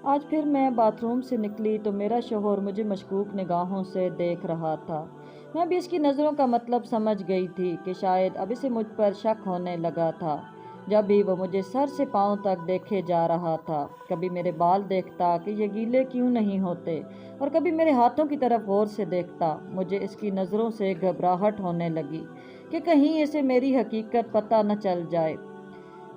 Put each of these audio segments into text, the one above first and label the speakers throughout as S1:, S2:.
S1: آج پھر میں باتھ روم سے نکلی تو میرا شوہر مجھے مشکوک نگاہوں سے دیکھ رہا تھا۔ میں بھی اس کی نظروں کا مطلب سمجھ گئی تھی کہ شاید اب اسے مجھ پر شک ہونے لگا تھا۔ جب بھی وہ مجھے سر سے پاؤں تک دیکھے جا رہا تھا، کبھی میرے بال دیکھتا کہ یہ گیلے کیوں نہیں ہوتے، اور کبھی میرے ہاتھوں کی طرف غور سے دیکھتا۔ مجھے اس کی نظروں سے گھبراہٹ ہونے لگی کہ کہیں اسے میری حقیقت پتہ نہ چل جائے۔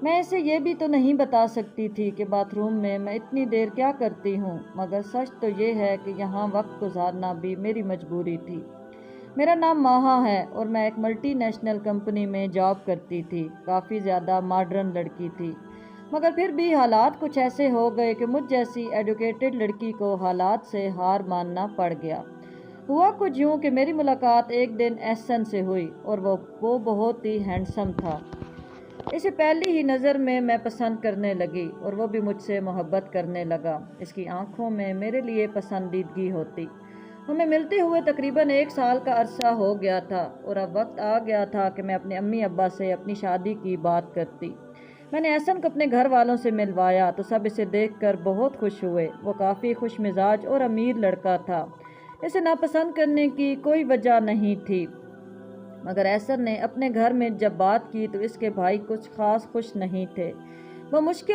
S1: میں اسے یہ بھی تو نہیں بتا سکتی تھی کہ باتھ روم میں اتنی دیر کیا کرتی ہوں، مگر سچ تو یہ ہے کہ یہاں وقت گزارنا بھی میری مجبوری تھی۔ میرا نام ماہا ہے اور میں ایک ملٹی نیشنل کمپنی میں جاب کرتی تھی۔ کافی زیادہ ماڈرن لڑکی تھی، مگر پھر بھی حالات کچھ ایسے ہو گئے کہ مجھ جیسی ایڈوکیٹڈ لڑکی کو حالات سے ہار ماننا پڑ گیا۔ ہوا کچھ یوں کہ میری ملاقات ایک دن احسن سے ہوئی، اور وہ بہت ہی ہینڈسم تھا۔ اسے پہلی ہی نظر میں پسند کرنے لگی اور وہ بھی مجھ سے محبت کرنے لگا۔ اس کی آنکھوں میں میرے لیے پسندیدگی ہوتی۔ ہمیں ملتے ہوئے تقریباً 1 سال کا عرصہ ہو گیا تھا، اور اب وقت آ گیا تھا کہ میں اپنے امی ابا سے اپنی شادی کی بات کرتی۔ میں نے احسن کو اپنے گھر والوں سے ملوایا تو سب اسے دیکھ کر بہت خوش ہوئے۔ وہ کافی خوش مزاج اور امیر لڑکا تھا۔ اسے ناپسند کرنے کی کوئی وجہ نہیں تھی، مگر احسن نے اپنے گھر میں جب بات کی تو اس کے بھائی کچھ خاص خوش نہیں تھے۔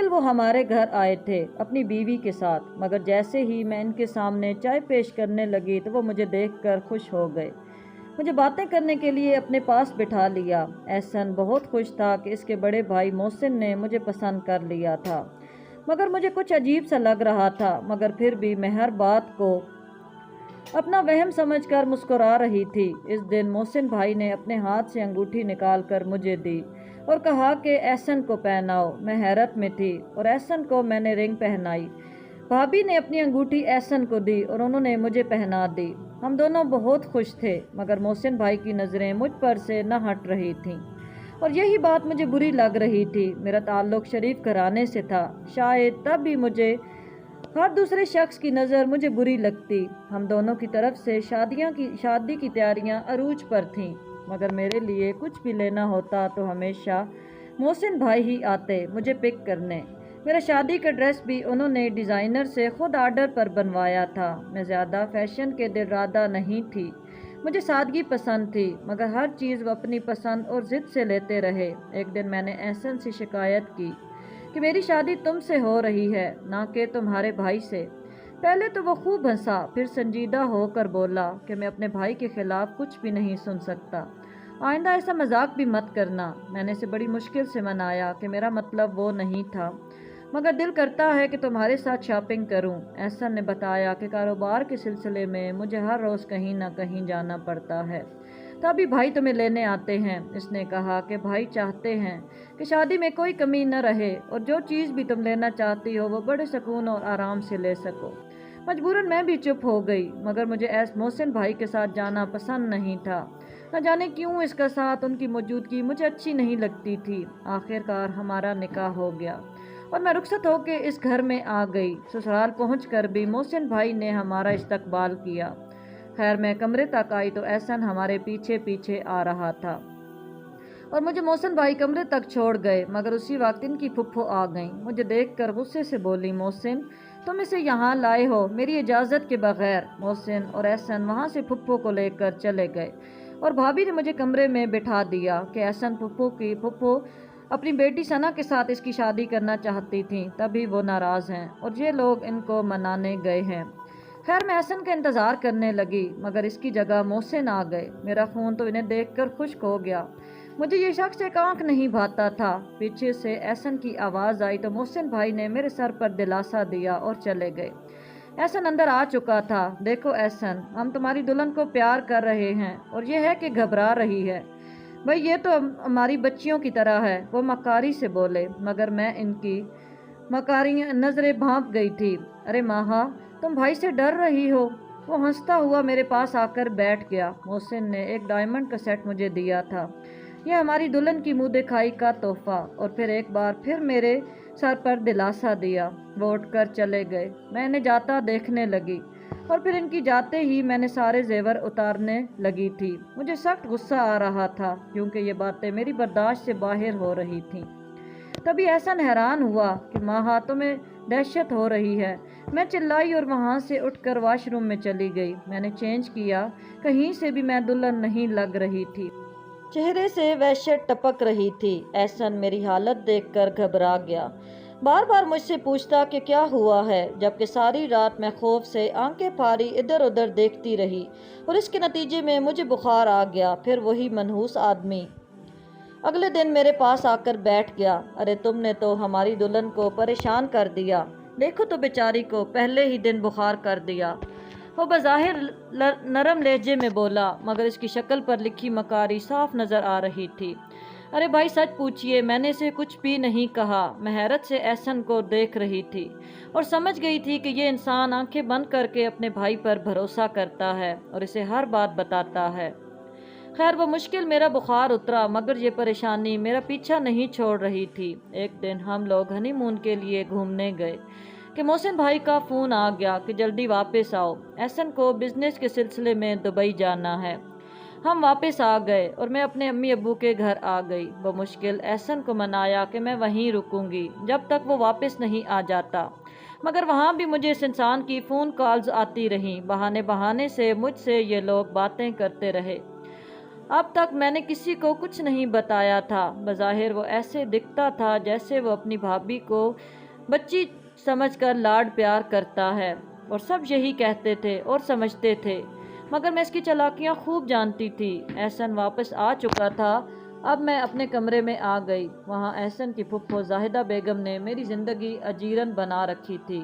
S1: وہ ہمارے گھر آئے تھے اپنی بیوی کے ساتھ، مگر جیسے ہی میں ان کے سامنے چائے پیش کرنے لگی تو وہ مجھے دیکھ کر خوش ہو گئے۔ مجھے باتیں کرنے کے لیے اپنے پاس بٹھا لیا۔ احسن بہت خوش تھا کہ اس کے بڑے بھائی محسن نے مجھے پسند کر لیا تھا، مگر مجھے کچھ عجیب سا لگ رہا تھا، مگر پھر بھی میں ہر بات کو اپنا وہم سمجھ کر مسکرا رہی تھی۔ اس دن محسن بھائی نے اپنے ہاتھ سے انگوٹھی نکال کر مجھے دی اور کہا کہ احسن کو پہناؤ۔ میں حیرت میں تھی اور احسن کو میں نے رنگ پہنائی۔ بھابھی نے اپنی انگوٹھی احسن کو دی اور انہوں نے مجھے پہنا دی۔ ہم دونوں بہت خوش تھے، مگر محسن بھائی کی نظریں مجھ پر سے نہ ہٹ رہی تھیں، اور یہی بات مجھے بری لگ رہی تھی۔ میرا تعلق شریف گھرانے سے تھا، شاید تب بھی مجھے ہر دوسرے شخص کی نظر مجھے بری لگتی۔ ہم دونوں کی طرف سے شادی کی تیاریاں عروج پر تھیں، مگر میرے لیے کچھ بھی لینا ہوتا تو ہمیشہ محسن بھائی ہی آتے مجھے پک کرنے۔ میرا شادی کا ڈریس بھی انہوں نے ڈیزائنر سے خود آرڈر پر بنوایا تھا۔ میں زیادہ فیشن کے دل رادہ نہیں تھی، مجھے سادگی پسند تھی، مگر ہر چیز وہ اپنی پسند اور ضد سے لیتے رہے۔ ایک دن میں نے احسن سے شکایت کی کہ میری شادی تم سے ہو رہی ہے، نہ کہ تمہارے بھائی سے۔ پہلے تو وہ خوب ہنسا، پھر سنجیدہ ہو کر بولا کہ میں اپنے بھائی کے خلاف کچھ بھی نہیں سن سکتا، آئندہ ایسا مذاق بھی مت کرنا۔ میں نے اسے بڑی مشکل سے منایا کہ میرا مطلب وہ نہیں تھا، مگر دل کرتا ہے کہ تمہارے ساتھ شاپنگ کروں۔ احسن نے بتایا کہ کاروبار کے سلسلے میں مجھے ہر روز کہیں نہ کہیں جانا پڑتا ہے، تبھی بھائی تمہیں لینے آتے ہیں۔ اس نے کہا کہ بھائی چاہتے ہیں کہ شادی میں کوئی کمی نہ رہے، اور جو چیز بھی تم لینا چاہتی ہو وہ بڑے سکون اور آرام سے لے سکو۔ مجبوراً میں بھی چپ ہو گئی، مگر مجھے محسن بھائی کے ساتھ جانا پسند نہیں تھا۔ نہ جانے کیوں اس کا ساتھ، ان کی موجودگی مجھے اچھی نہیں لگتی تھی۔ آخر کار ہمارا نکاح ہو گیا اور میں رخصت ہو کے اس گھر میں آ گئی۔ سسرال پہنچ کر بھی محسن بھائی نے ہمارا استقبال کیا۔ خیر میں کمرے تک آئی تو احسن ہمارے پیچھے پیچھے آ رہا تھا، اور مجھے محسن بھائی کمرے تک چھوڑ گئے، مگر اسی وقت ان کی پھپھو آ گئیں۔ مجھے دیکھ کر غصے سے بولی، محسن تم اسے یہاں لائے ہو میری اجازت کے بغیر۔ محسن اور احسن وہاں سے پھپھو کو لے کر چلے گئے، اور بھابھی نے مجھے کمرے میں بٹھا دیا کہ احسن پھپھو اپنی بیٹی ثنا کے ساتھ اس کی شادی کرنا چاہتی تھیں، تبھی وہ ناراض ہیں اور یہ لوگ ان کو منانے گئے ہیں۔ خیر میں احسن کا انتظار کرنے لگی، مگر اس کی جگہ محسن آ گئے۔ میرا خون تو انہیں دیکھ کر خشک ہو گیا۔ مجھے یہ شخص ایک آنکھ نہیں بھاتا تھا۔ پیچھے سے احسن کی آواز آئی تو محسن بھائی نے میرے سر پر دلاسا دیا اور چلے گئے۔ احسن اندر آ چکا تھا۔ دیکھو احسن، ہم تمہاری دلہن کو پیار کر رہے ہیں، اور یہ ہے کہ گھبرا رہی ہے۔ بھئی یہ تو ہماری بچیوں کی طرح ہے، وہ مکاری سے بولے، مگر میں ان کی مکاری نظریں بھانپ گئی تھی۔ ارے ماہا، تم بھائی سے ڈر رہی ہو؟ وہ ہنستا ہوا میرے پاس آ کر بیٹھ گیا۔ محسن نے ایک ڈائمنڈ کا سیٹ مجھے دیا تھا، یہ ہماری دلہن کی منہ دکھائی کا تحفہ، اور پھر ایک بار پھر میرے سر پر دلاسا دیا۔ وہ اٹھ کر چلے گئے۔ میں انہیں جاتا دیکھنے لگی، اور پھر ان کی جاتے ہی میں نے سارے زیور اتارنے لگی تھی۔ مجھے سخت غصہ آ رہا تھا، کیونکہ یہ باتیں میری برداشت سے باہر ہو رہی تھیں۔ تبھی احسن حیران ہوا کہ ماہا، تمہیں دہشت ہو رہی ہے۔ میں چلائی اور وہاں سے اٹھ کر واش روم میں چلی گئی۔ میں نے چینج کیا، کہیں سے بھی میں دلہن نہیں لگ رہی تھی۔ چہرے سے وحشت ٹپک رہی تھی۔ احسن میری حالت دیکھ کر گھبرا گیا، بار بار مجھ سے پوچھتا کہ کیا ہوا ہے، جبکہ ساری رات میں خوف سے آنکھیں پھاڑی ادھر ادھر دیکھتی رہی، اور اس کے نتیجے میں مجھے بخار آ گیا۔ پھر وہی منحوس آدمی اگلے دن میرے پاس آ کر بیٹھ گیا۔ ارے تم نے تو ہماری دلہن کو پریشان کر دیا، دیکھو تو بیچاری کو پہلے ہی دن بخار کر دیا۔ وہ بظاہر نرم لہجے میں بولا، مگر اس کی شکل پر لکھی مکاری صاف نظر آ رہی تھی۔ ارے بھائی سچ پوچھئے، میں نے اسے کچھ بھی نہیں کہا۔ میں حیرت سے احسن کو دیکھ رہی تھی اور سمجھ گئی تھی کہ یہ انسان آنکھیں بند کر کے اپنے بھائی پر بھروسہ کرتا ہے اور اسے ہر بات بتاتا ہے۔ خیر وہ مشکل میرا بخار اترا، مگر یہ پریشانی میرا پیچھا نہیں چھوڑ رہی تھی۔ ایک دن ہم لوگ ہنی مون کے لیے گھومنے گئے کہ محسن بھائی کا فون آ گیا کہ جلدی واپس آؤ، احسن کو بزنس کے سلسلے میں دبئی جانا ہے۔ ہم واپس آ گئے اور میں اپنے امی ابو کے گھر آ گئی۔ بمشکل احسن کو منایا کہ میں وہیں رکوں گی جب تک وہ واپس نہیں آ جاتا، مگر وہاں بھی مجھے اس انسان کی فون کالز آتی رہیں۔ بہانے سے مجھ سے یہ لوگ باتیں کرتے رہے۔ اب تک میں نے کسی کو کچھ نہیں بتایا تھا۔ بظاہر وہ ایسے دکھتا تھا جیسے وہ اپنی بھابھی کو بچی سمجھ کر لاڈ پیار کرتا ہے، اور سب یہی کہتے تھے اور سمجھتے تھے، مگر میں اس کی چالاکیاں خوب جانتی تھی۔ احسن واپس آ چکا تھا۔ اب میں اپنے کمرے میں آ گئی۔ وہاں احسن کی پھپھو زاہدہ بیگم نے میری زندگی اجیرن بنا رکھی تھی۔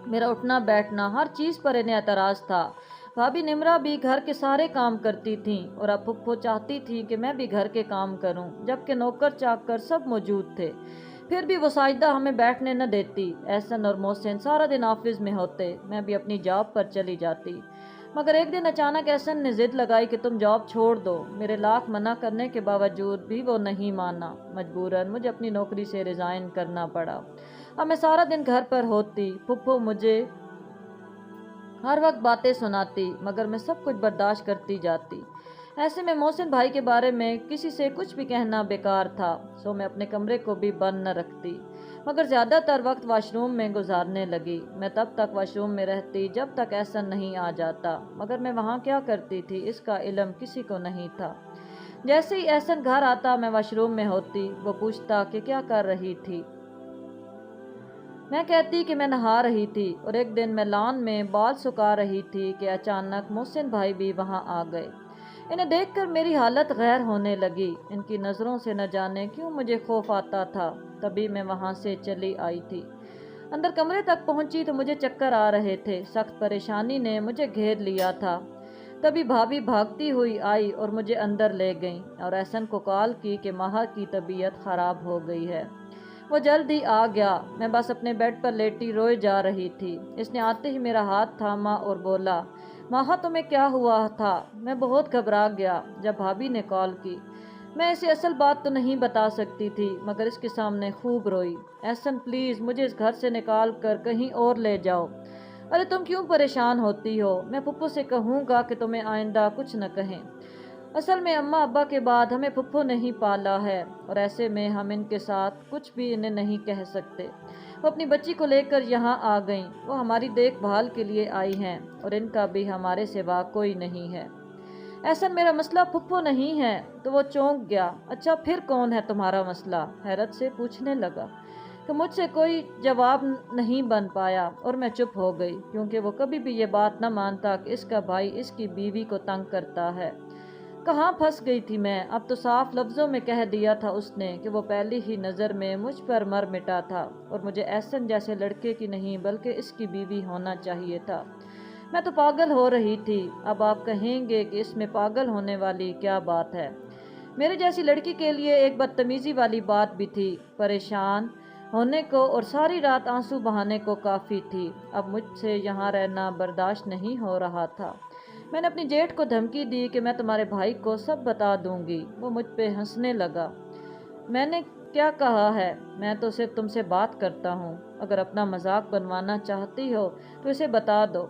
S1: میرا اٹھنا بیٹھنا ہر چیز پر انہیں اعتراض تھا۔ بھابھی نمرہ بھی گھر کے سارے کام کرتی تھیں، اور اب پھپھو چاہتی تھی کہ میں بھی گھر کے کام کروں، جبکہ نوکر چاکر سب موجود تھے۔ پھر بھی وہ ساجدہ ہمیں بیٹھنے نہ دیتی۔ احسن اور محسن سارا دن آفس میں ہوتے، میں بھی اپنی جاب پر چلی جاتی، مگر ایک دن اچانک احسن نے ضد لگائی کہ تم جاب چھوڑ دو۔ میرے لاکھ منع کرنے کے باوجود بھی وہ نہیں مانا۔ مجبوراً مجھے اپنی نوکری سے ریزائن کرنا پڑا۔ اب میں سارا دن گھر پر ہوتی، پھپھو مجھے ہر وقت باتیں سناتی، مگر میں سب کچھ برداشت کرتی جاتی۔ ایسے میں محسن بھائی کے بارے میں کسی سے کچھ بھی کہنا بیکار تھا، سو میں اپنے کمرے کو بھی بند نہ رکھتی، مگر زیادہ تر وقت واش روم میں گزارنے لگی۔ میں تب تک واش روم میں رہتی جب تک احسن نہیں آ جاتا، مگر میں وہاں کیا کرتی تھی اس کا علم کسی کو نہیں تھا۔ جیسے ہی احسن گھر آتا میں واش روم میں ہوتی، وہ پوچھتا کہ کیا کر رہی تھی۔ میں کہتی کہ میں نہا رہی تھی، اور ایک دن میں لان میں بال سکھا رہی تھی کہ اچانک محسن بھائی بھی وہاں آ گئے۔ انہیں دیکھ کر میری حالت غیر ہونے لگی۔ ان کی نظروں سے نہ جانے کیوں مجھے خوف آتا تھا۔ تبھی میں وہاں سے چلی آئی تھی۔ اندر کمرے تک پہنچی تو مجھے چکر آ رہے تھے، سخت پریشانی نے مجھے گھیر لیا تھا۔ تبھی بھابھی بھاگتی ہوئی آئی اور مجھے اندر لے گئیں، اور احسن کو کال کی کہ ماہا کی طبیعت خراب ہو گئی ہے۔ وہ جلد ہی آ گیا۔ میں بس اپنے بیڈ پر لیٹی روئے جا رہی تھی۔ اس نے آتے ہی میرا ہاتھ تھاما اور بولا، ماہا تمہیں کیا ہوا تھا؟ میں بہت گھبرا گیا جب بھابھی نے کال کی۔ میں اسے اصل بات تو نہیں بتا سکتی تھی، مگر اس کے سامنے خوب روئی۔ احسن پلیز مجھے اس گھر سے نکال کر کہیں اور لے جاؤ۔ ارے تم کیوں پریشان ہوتی ہو؟ میں پھپھو سے کہوں گا کہ تمہیں آئندہ کچھ نہ کہیں۔ اصل میں اماں ابا کے بعد ہمیں پھپھو نہیں پالا ہے، اور ایسے میں ہم ان کے ساتھ کچھ بھی انہیں نہیں کہہ سکتے۔ وہ اپنی بچی کو لے کر یہاں آ گئیں۔ وہ ہماری دیکھ بھال کے لیے آئی ہیں، اور ان کا بھی ہمارے سوا کوئی نہیں ہے۔ احسن میرا مسئلہ پھپھو نہیں ہے، تو وہ چونک گیا۔ اچھا پھر کون ہے تمہارا مسئلہ؟ حیرت سے پوچھنے لگا، کہ مجھ سے کوئی جواب نہیں بن پایا، اور میں چپ ہو گئی، کیونکہ وہ کبھی بھی یہ بات نہ مانتا کہ اس کا بھائی اس کی بیوی کو تنگ کرتا ہے۔ کہاں پھنس گئی تھی میں؟ اب تو صاف لفظوں میں کہہ دیا تھا اس نے کہ وہ پہلی ہی نظر میں مجھ پر مر مٹا تھا، اور مجھے احسن جیسے لڑکے کی نہیں بلکہ اس کی بیوی ہونا چاہیے تھا۔ میں تو پاگل ہو رہی تھی۔ اب آپ کہیں گے کہ اس میں پاگل ہونے والی کیا بات ہے؟ میرے جیسی لڑکی کے لیے ایک بدتمیزی والی بات بھی تھی۔ پریشان ہونے کو اور ساری رات آنسو بہانے کو کافی تھی۔ اب مجھ سے یہاں رہنا برداشت نہیں ہو رہا تھا۔ میں نے اپنی جیٹھ کو دھمکی دی کہ میں تمہارے بھائی کو سب بتا دوں گی۔ وہ مجھ پہ ہنسنے لگا۔ میں نے کیا کہا ہے؟ میں تو صرف تم سے بات کرتا ہوں۔ اگر اپنا مذاق بنوانا چاہتی ہو تو اسے بتا دو۔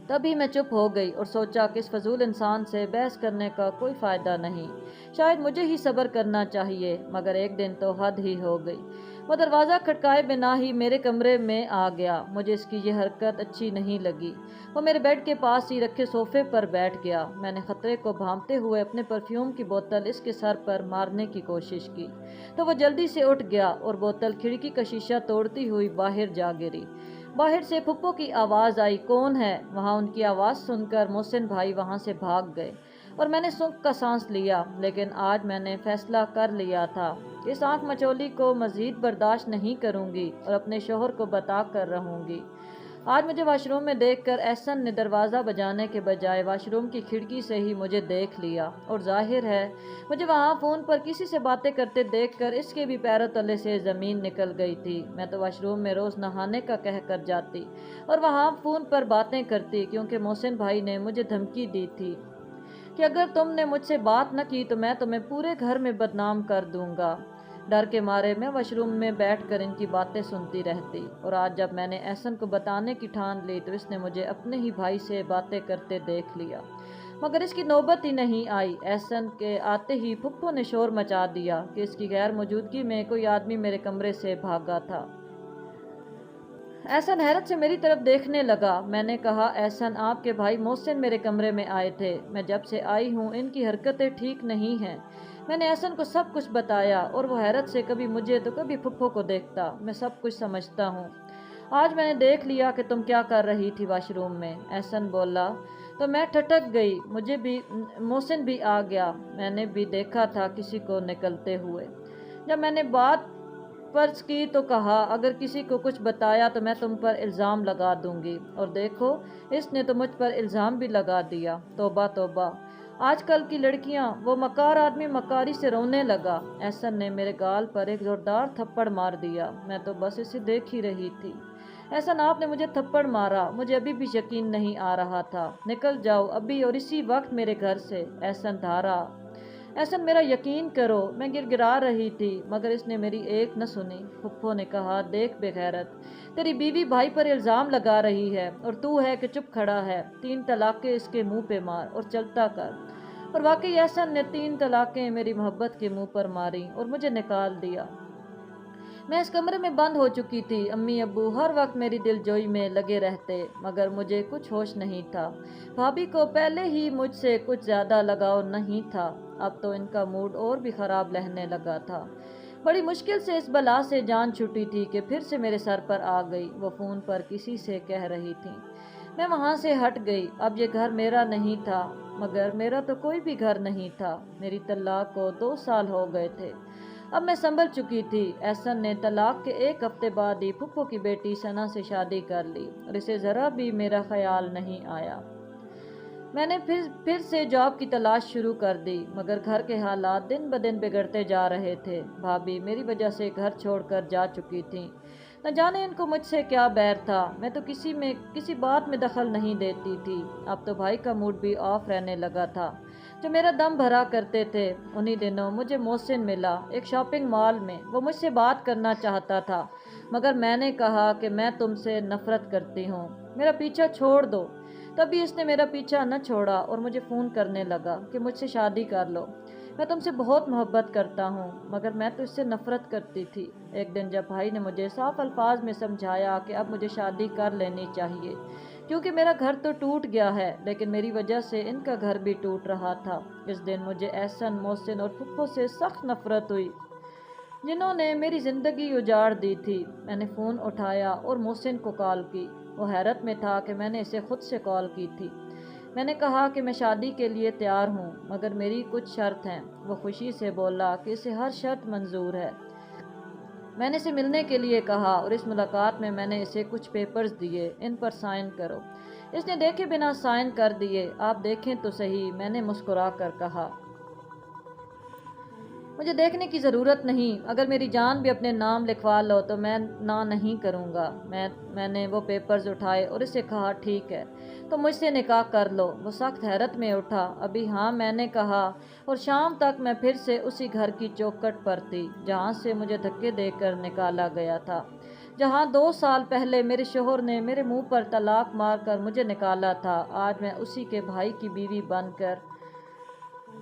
S1: تبھی میں چپ ہو گئی اور سوچا کہ اس فضول انسان سے بحث کرنے کا کوئی فائدہ نہیں، شاید مجھے ہی صبر کرنا چاہیے، مگر ایک دن تو حد ہی ہو گئی۔ وہ دروازہ کھٹکائے بنا ہی میرے کمرے میں آ گیا۔ مجھے اس کی یہ حرکت اچھی نہیں لگی۔ وہ میرے بیڈ کے پاس ہی رکھے صوفے پر بیٹھ گیا۔ میں نے خطرے کو بھانپتے ہوئے اپنے پرفیوم کی بوتل اس کے سر پر مارنے کی کوشش کی تو وہ جلدی سے اٹھ گیا اور بوتل کھڑکی کا شیشہ توڑتی ہوئی باہر جا گری۔ باہر سے پھپھو کی آواز آئی، کون ہے؟ وہاں ان کی آواز سن کر محسن بھائی وہاں سے بھاگ گئے اور میں نے سکھ کا سانس لیا، لیکن آج میں نے فیصلہ کر لیا تھا کہ اس آنکھ مچولی کو مزید برداشت نہیں کروں گی اور اپنے شوہر کو بتا کر رہوں گی۔ آج مجھے واش روم میں دیکھ کر احسن نے دروازہ بجانے کے بجائے واش روم کی کھڑکی سے ہی مجھے دیکھ لیا، اور ظاہر ہے مجھے وہاں فون پر کسی سے باتیں کرتے دیکھ کر اس کے بھی پیروں تلے سے زمین نکل گئی تھی۔ میں تو واش روم میں روز نہانے کا کہہ کر جاتی اور وہاں فون پر باتیں کرتی، کیونکہ محسن بھائی نے مجھے دھمکی دی تھی کہ اگر تم نے مجھ سے بات نہ کی تو میں تمہیں پورے گھر میں بدنام کر دوں گا۔ ڈر کے مارے میں واش روم میں بیٹھ کر ان کی باتیں سنتی رہتی، اور آج جب میں نے احسن کو بتانے کی ٹھان لی تو اس نے مجھے اپنے ہی بھائی سے باتیں کرتے دیکھ لیا، مگر اس کی نوبت ہی نہیں آئی۔ احسن کے آتے ہی پھپھو نے شور مچا دیا کہ اس کی غیر موجودگی میں کوئی آدمی میرے کمرے سے بھاگا تھا۔ احسن حیرت سے میری طرف دیکھنے لگا۔ میں نے کہا، احسن آپ کے بھائی محسن میرے کمرے میں آئے تھے، میں جب سے آئی ہوں ان کی حرکتیں ٹھیک نہیں ہیں۔ میں نے احسن کو سب کچھ بتایا اور وہ حیرت سے کبھی مجھے تو کبھی پھپھو کو دیکھتا۔ میں سب کچھ سمجھتا ہوں۔ آج میں نے دیکھ لیا کہ تم کیا کر رہی تھی واش روم میں، احسن بولا تو میں ٹھٹک گئی۔ مجھے بھی محسن بھی آ گیا، میں نے بھی دیکھا تھا کسی کو نکلتے ہوئے۔ جب میں نے بات فرض کی تو کہا، اگر کسی کو کچھ بتایا تو میں تم پر الزام لگا دوں گی، اور دیکھو اس نے تو مجھ پر الزام بھی لگا دیا۔ توبہ توبہ، آج کل کی لڑکیاں، وہ مکار آدمی مکاری سے رونے لگا۔ احسن نے میرے گال پر ایک زوردار تھپڑ مار دیا۔ میں تو بس اسے دیکھ ہی رہی تھی۔ احسن آپ نے مجھے تھپڑ مارا، مجھے ابھی بھی یقین نہیں آ رہا تھا۔ نکل جاؤ ابھی اور اسی وقت میرے گھر سے، احسن دھارا۔ احسن میرا یقین کرو، میں گر گرا رہی تھی مگر اس نے میری ایک نہ سنی۔ پھپھو نے کہا، دیکھ بے غیرت، تیری بیوی بھائی پر الزام لگا رہی ہے اور تو ہے کہ چپ کھڑا ہے۔ 3 طلاقیں اس کے منہ پہ مار اور چلتا کر۔ اور واقعی احسن نے 3 طلاقیں میری محبت کے منہ پر ماری اور مجھے نکال دیا۔ میں اس کمرے میں بند ہو چکی تھی۔ امی ابو ہر وقت میری دل جوئی میں لگے رہتے مگر مجھے کچھ ہوش نہیں تھا۔ بھابھی کو پہلے ہی مجھ سے کچھ زیادہ لگاؤ نہیں تھا، اب تو ان کا موڈ اور بھی خراب رہنے لگا تھا۔ بڑی مشکل سے اس بلا سے جان چھٹی تھی کہ پھر سے میرے سر پر آ گئی۔ وہ فون پر کسی سے کہہ رہی تھی۔ میں وہاں سے ہٹ گئی۔ اب یہ گھر میرا نہیں تھا، مگر میرا تو کوئی بھی گھر نہیں تھا۔ میری طلاق کو 2 سال ہو گئے تھے۔ اب میں سنبھل چکی تھی۔ احسن نے طلاق کے 1 ہفتے بعد ہی پھپھو کی بیٹی ثنا سے شادی کر لی اور اسے ذرا بھی میرا خیال نہیں آیا۔ میں نے پھر سے جاب کی تلاش شروع کر دی، مگر گھر کے حالات دن بدن بگڑتے جا رہے تھے۔ بھابھی میری وجہ سے گھر چھوڑ کر جا چکی تھیں۔ نہ جانے ان کو مجھ سے کیا بیر تھا۔ میں تو کسی بات میں دخل نہیں دیتی تھی۔ اب تو بھائی کا موڈ بھی آف رہنے لگا تھا، جو میرا دم بھرا کرتے تھے۔ انہی دنوں مجھے محسن ملا ایک شاپنگ مال میں۔ وہ مجھ سے بات کرنا چاہتا تھا، مگر میں نے کہا کہ میں تم سے نفرت کرتی ہوں، میرا پیچھا چھوڑ دو۔ تبھی اس نے میرا پیچھا نہ چھوڑا اور مجھے فون کرنے لگا کہ مجھ سے شادی کر لو، میں تم سے بہت محبت کرتا ہوں، مگر میں تو اس سے نفرت کرتی تھی۔ ایک دن جب بھائی نے مجھے صاف الفاظ میں سمجھایا کہ اب مجھے شادی کر لینی چاہیے کیونکہ میرا گھر تو ٹوٹ گیا ہے، لیکن میری وجہ سے ان کا گھر بھی ٹوٹ رہا تھا، اس دن مجھے احسن، محسن اور پھپھو سے سخت نفرت ہوئی، جنہوں نے میری زندگی اجاڑ دی تھی۔ میں نے فون اٹھایا اور محسن کو کال کی۔ وہ حیرت میں تھا کہ میں نے اسے خود سے کال کی تھی۔ میں نے کہا کہ میں شادی کے لیے تیار ہوں، مگر میری کچھ شرط ہیں۔ وہ خوشی سے بولا کہ اسے ہر شرط منظور ہے۔ میں نے اسے ملنے کے لیے کہا اور اس ملاقات میں میں نے اسے کچھ پیپرز دیے، ان پر سائن کرو۔ اس نے دیکھے بنا سائن کر دیے۔ آپ دیکھیں تو صحیح، میں نے مسکرا کر کہا۔ مجھے دیکھنے کی ضرورت نہیں، اگر میری جان بھی اپنے نام لکھوا لو تو میں نہ نہیں کروں گا۔ میں نے وہ پیپرز اٹھائے اور اسے کہا، ٹھیک ہے تو مجھ سے نکاح کر لو۔ وہ سخت حیرت میں اٹھا۔ ابھی ہاں، میں نے کہا، اور شام تک میں پھر سے اسی گھر کی چوکھٹ پر تھی جہاں سے مجھے دھکے دے کر نکالا گیا تھا، جہاں 2 سال پہلے میرے شوہر نے میرے منہ پر طلاق مار کر مجھے نکالا تھا۔ آج میں اسی کے بھائی کی بیوی بن کر